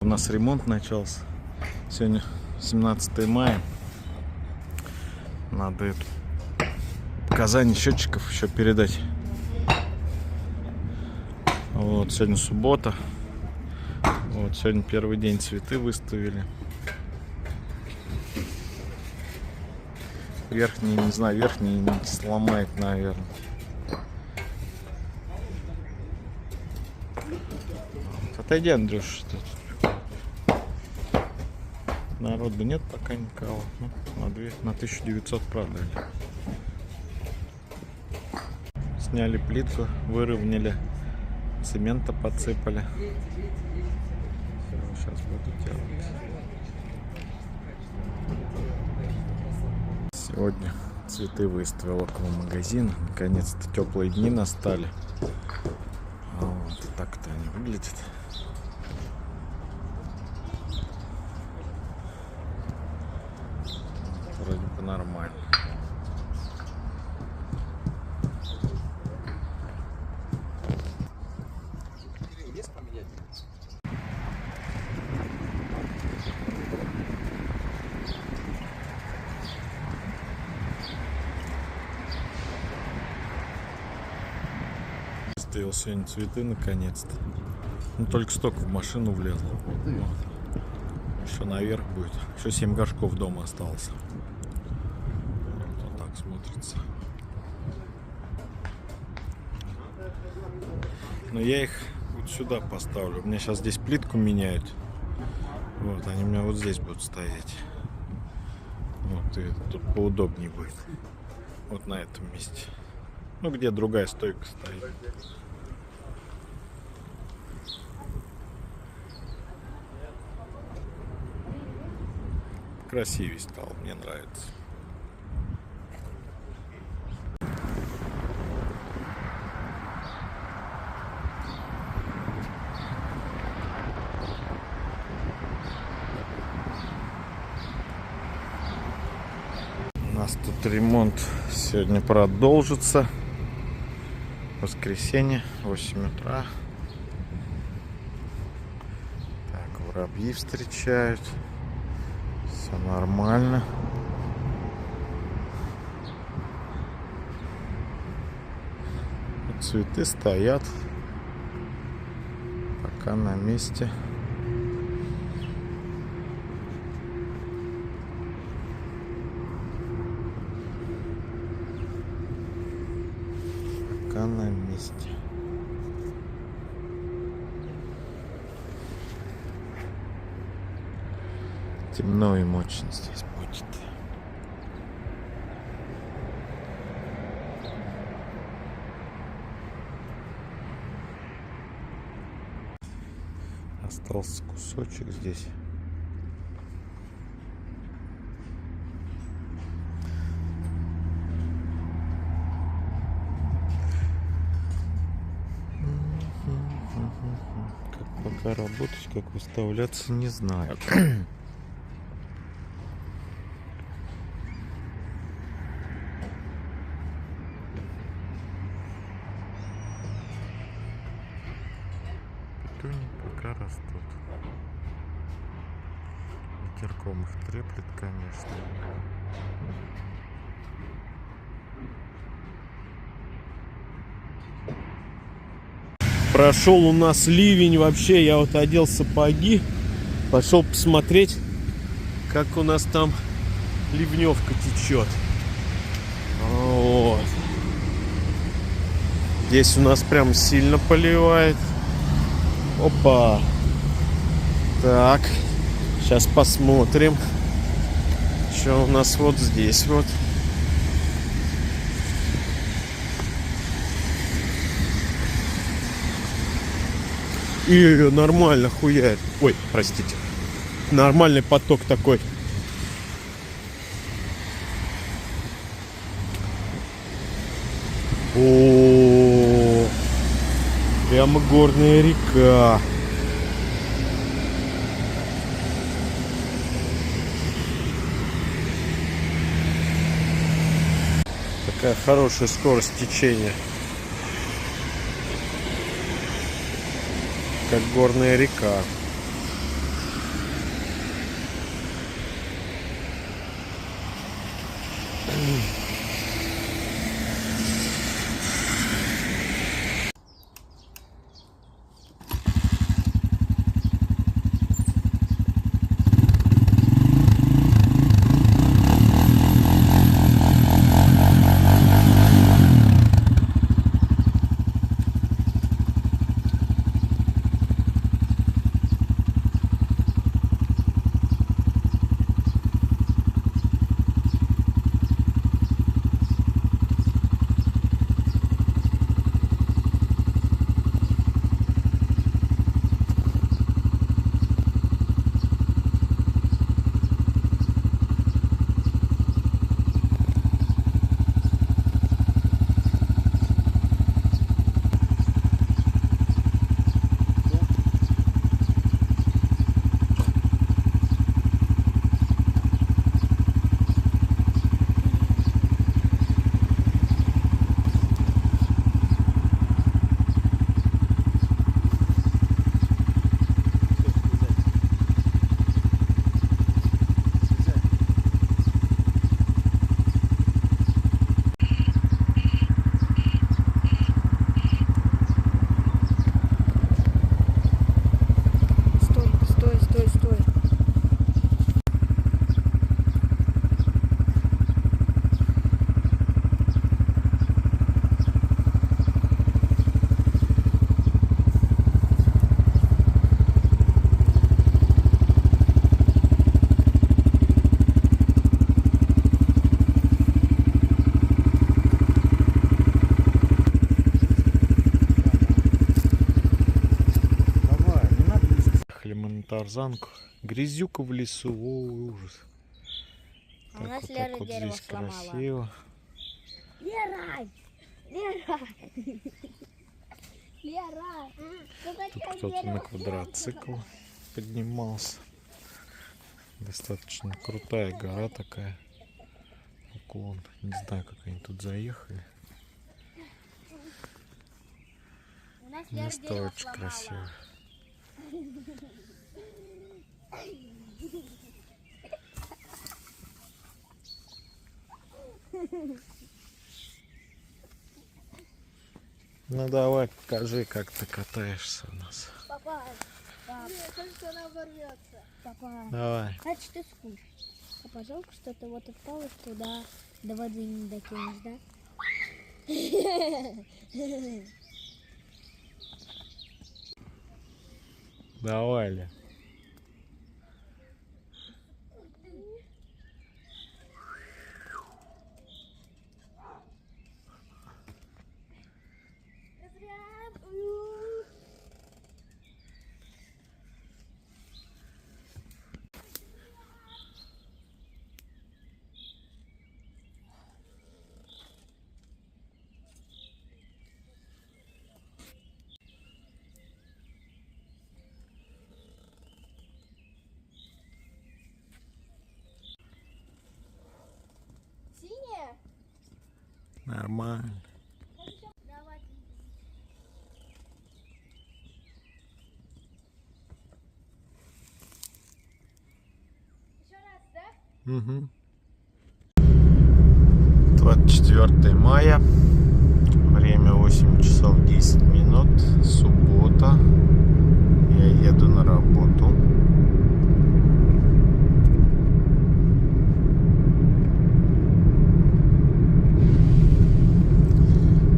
У нас ремонт начался. Сегодня 17 мая. Надо это показания счетчиков еще передать. Вот, сегодня суббота. Вот, сегодня первый день цветы выставили. Верхний, не знаю, верхний нить сломает, наверное. Вот, отойди, Андрюш. Народу нет пока никого. Ну, на 1900 продали. Сняли плитку, выровняли, цемента подсыпали. Все, сейчас буду делать. Сегодня цветы выставил около магазина. Наконец-то теплые дни настали. Вот так-то они выглядят. Вроде бы нормально. Стоял сегодня цветы наконец-то. Ну, только столько в машину влезло. Вот. Еще наверх будет. Еще 7 горшков дома осталось. Вот так смотрится. Но я их вот сюда поставлю. У меня сейчас здесь плитку меняют. Вот, они у меня вот здесь будут стоять. Вот, и тут поудобнее будет. Вот на этом месте. Ну, где другая стойка стоит. Красивее стал, мне нравится. У нас тут ремонт сегодня продолжится. Воскресенье, 8 утра. Так, воробьи встречают. Все нормально. Цветы стоят. Пока на месте. Пока на месте. Темно им очень здесь будет. Остался кусочек здесь. Как пока работать, как выставляться, не знаю. Петуни пока растут. Ветерком их треплет, конечно. Прошел у нас ливень вообще, я вот одел сапоги, пошел посмотреть, как у нас там ливневка течет. Вот. Здесь у нас прям сильно поливает. Опа. Так, сейчас посмотрим, что у нас вот здесь вот. И нормально хуяет. Ой, простите. Нормальный поток такой. О, прямо горная река. Такая хорошая скорость течения. Как горная река. Стой, стой, стой, стой. Давай, не надо близко. Ехали мы на тарзанку. Грязюка в лесу, о, ужас. А у нас Лера вот дерево здесь сломала. красиво. Лера! Лера! Лера! Тут кто-то на квадроцикл поднимался. Достаточно крутая гора такая. Уклон. Не знаю, как они тут заехали. У нас Лера Место дерево очень сломала. красивое. Ну давай, покажи, как ты катаешься у нас. Папа, мне кажется, она оборвется. Папа, Давай. значит ты скучно. Папа, жалко, что ты вот эту палочку до воды не докинешь, да? Давай, Ля. Синяя? Нормально. Давай. Еще раз, да? Угу. 24 мая. Время 8 часов 10 минут. Суббота. Я еду на работу.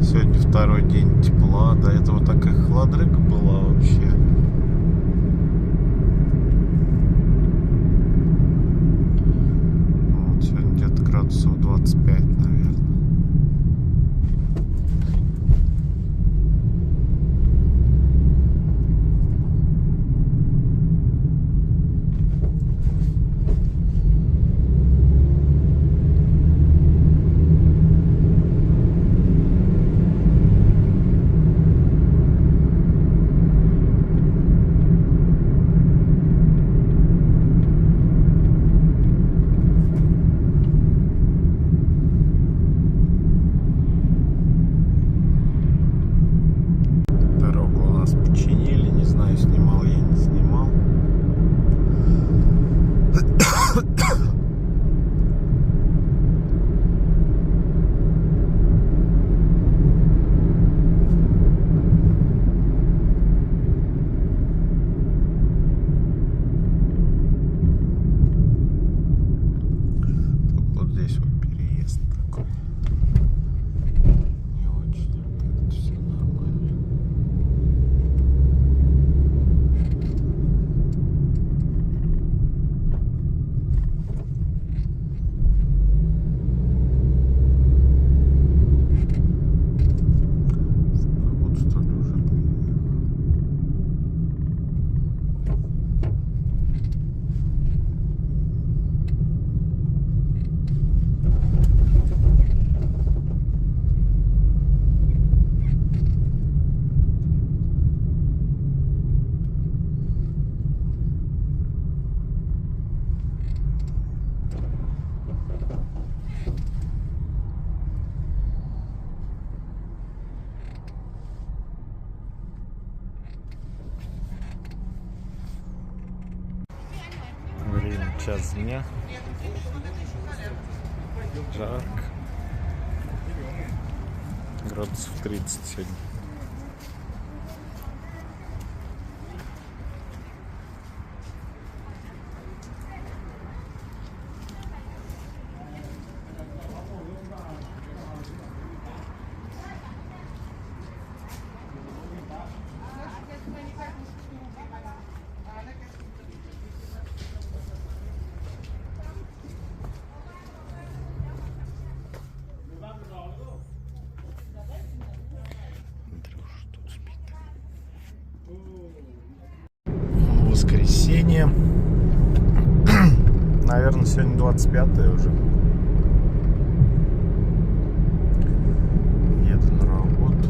Сегодня второй день тепла. До этого такая холодрыга была вообще. Вот, сегодня где-то градусов 25, наверное. час дня. Жарко. Градусов 30 сегодня. Андрюша тут спит. Воскресенье. Наверное, сегодня 25-е уже. Еду на работу.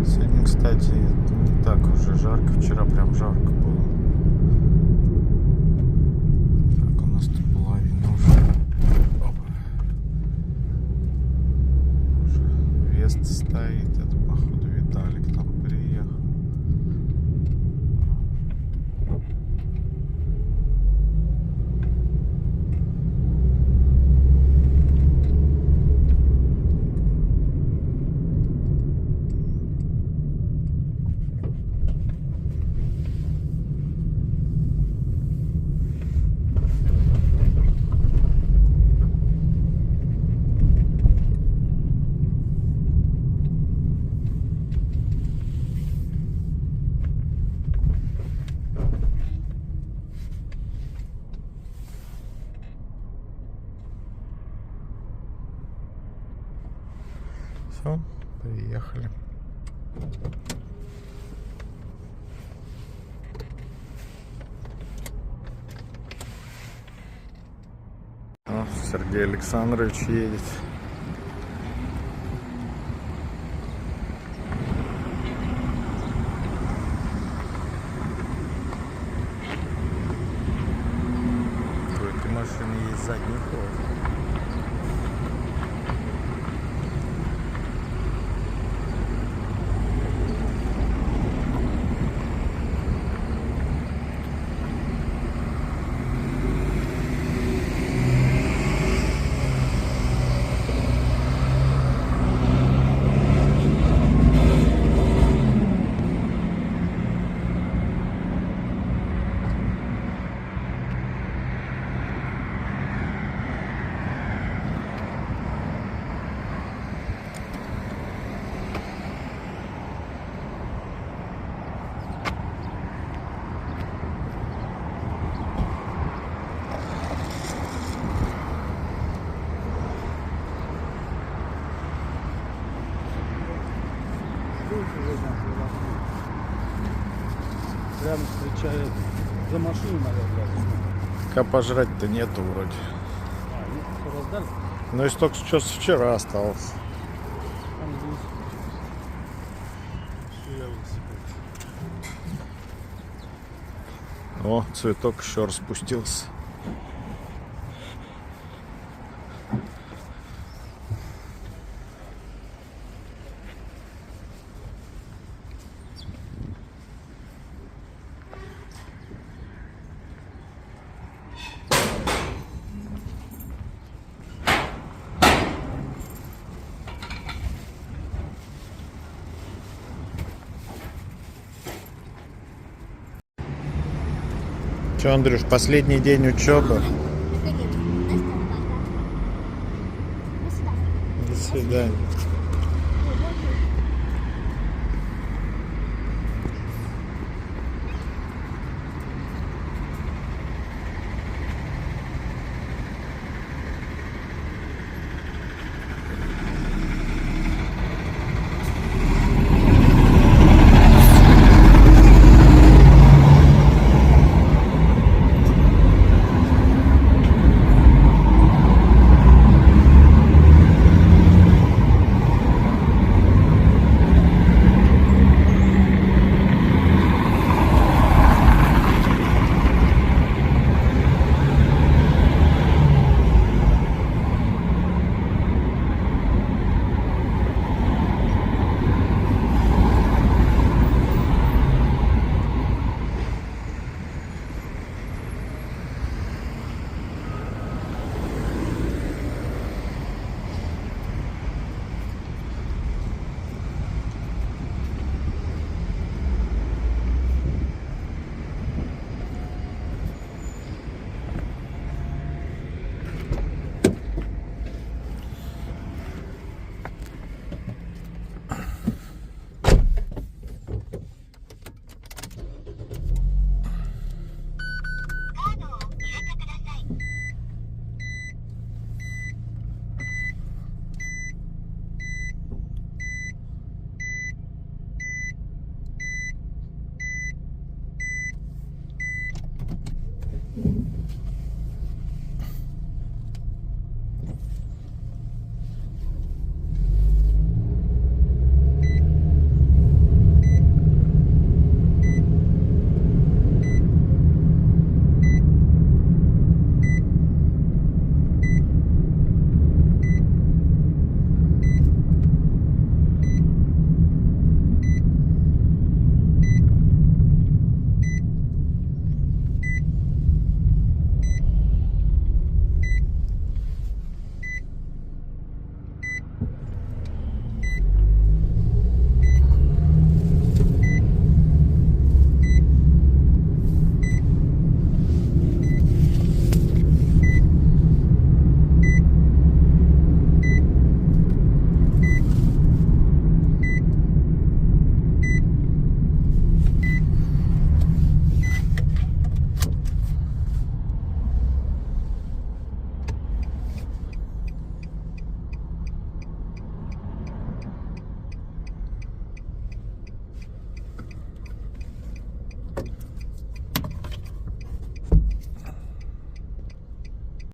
Сегодня, кстати, не так уже жарко. Вчера прям жарко было. Так, у нас тут половина уже. Опа. Уже Веста стоит. Это, походу, Виталик там приехал. Все, приехали. О, Сергей Александрович едет. У этой машины есть задний ход. Прям встречает за машину, наверное. А пожрать-то нету вроде. Ну, все раздали. Ну и столько, что с вчера осталось. Там здесь. Все, я велосипед. О, цветок еще распустился. Че, Андрюш, последний день учебы? Да нет, Настя, пока. До свидания. До свидания.